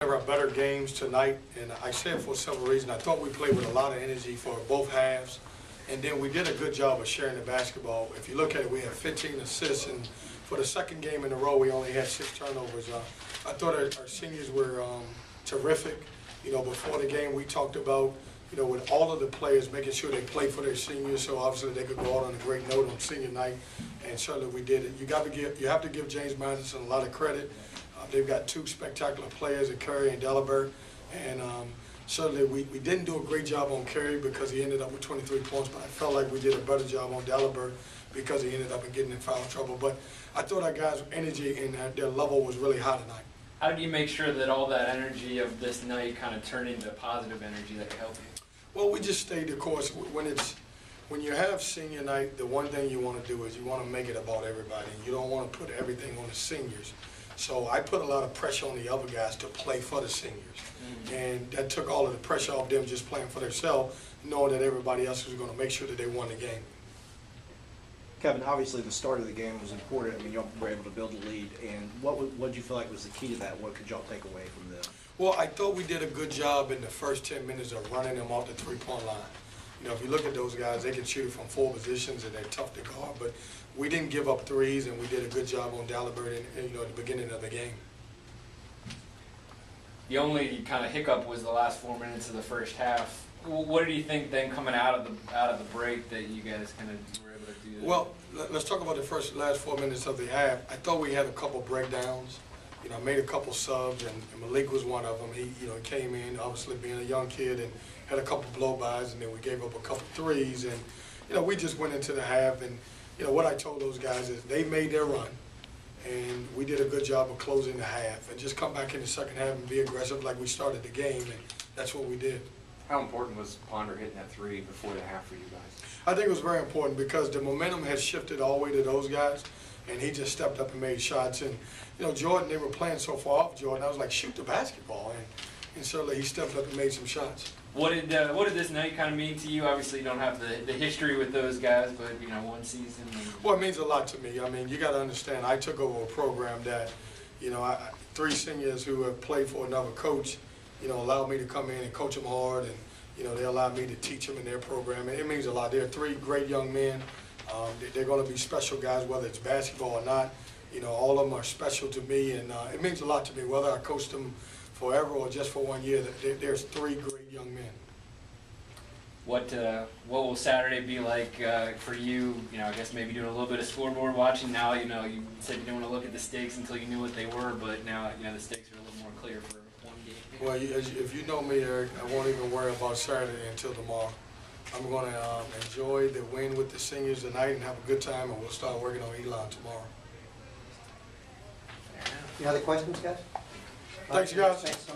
One of our better games tonight, and I say it for several reasons. I thought we played with a lot of energy for both halves, and then we did a good job of sharing the basketball. If you look at it, we had 15 assists, and for the second game in a row, we only had 6 turnovers. I thought our seniors were terrific. You know, before the game, we talked about, you know, with all of the players, making sure they play for their seniors, so obviously they could go out on a great note on senior night, and certainly we did it. You have to give James Madison a lot of credit. They've got 2 spectacular players in Curry and Delabert, and certainly we didn't do a great job on Curry because he ended up with 23 points, but I felt like we did a better job on Delabert because he ended up getting in foul trouble. But I thought our guys' energy and their level was really high tonight. How did you make sure that all that energy of this night kind of turned into positive energy that could help you? Well, we just stayed the course. When you have senior night, the one thing you want to do is you want to make it about everybody. You don't want to put everything on the seniors. So I put a lot of pressure on the other guys to play for the seniors. And that took all of the pressure off them just playing for themselves, knowing that everybody else was going to make sure that they won the game. Kevin, obviously the start of the game was important. I mean, y'all were able to build a lead. And what did you feel like was the key to that? What could y'all take away from them? Well, I thought we did a good job in the first 10 minutes of running them off the three-point line. You know, if you look at those guys, they can shoot from 4 positions and they're tough to guard. But we didn't give up threes, and we did a good job on Delabert at the beginning of the game. The only kind of hiccup was the last 4 minutes of the first half. What did you think then coming out of the break that you guys kind of were able to do that? Well, let's talk about the last 4 minutes of the half. I thought we had a couple breakdowns. You know, I made a couple subs, and Malik was one of them. He came in, obviously being a young kid, and had a couple blow-bys, and then we gave up a couple threes, and we just went into the half, and what I told those guys is they made their run, and we did a good job of closing the half, and just come back in the second half and be aggressive like we started the game, and that's what we did. How important was Ponder hitting that 3 before the half for you guys? I think it was very important because the momentum had shifted all the way to those guys, and he just stepped up and made shots. And Jordan, they were playing so far off Jordan, I was like, shoot the basketball, and certainly he stepped up and made some shots. What did this night kind of mean to you? Obviously, you don't have the history with those guys, but one season. Well, it means a lot to me. I mean, you got to understand. I took over a program that, 3 seniors who have played for another coach, allowed me to come in and coach them hard, and they allowed me to teach them in their program. And it means a lot. They're 3 great young men. They're going to be special guys, whether it's basketball or not. All of them are special to me, and it means a lot to me whether I coach them forever or just for 1 year. There's 3 great young men. What will Saturday be like for you? I guess maybe doing a little bit of scoreboard watching now. You said you didn't want to look at the stakes until you knew what they were, but now the stakes are a little more clear for one game. Well, if you know me, Eric, I won't even worry about Saturday until tomorrow. I'm going to enjoy the win with the seniors tonight and have a good time, and we'll start working on Elon tomorrow. Any other questions, guys? Thanks, guys. Thanks so much.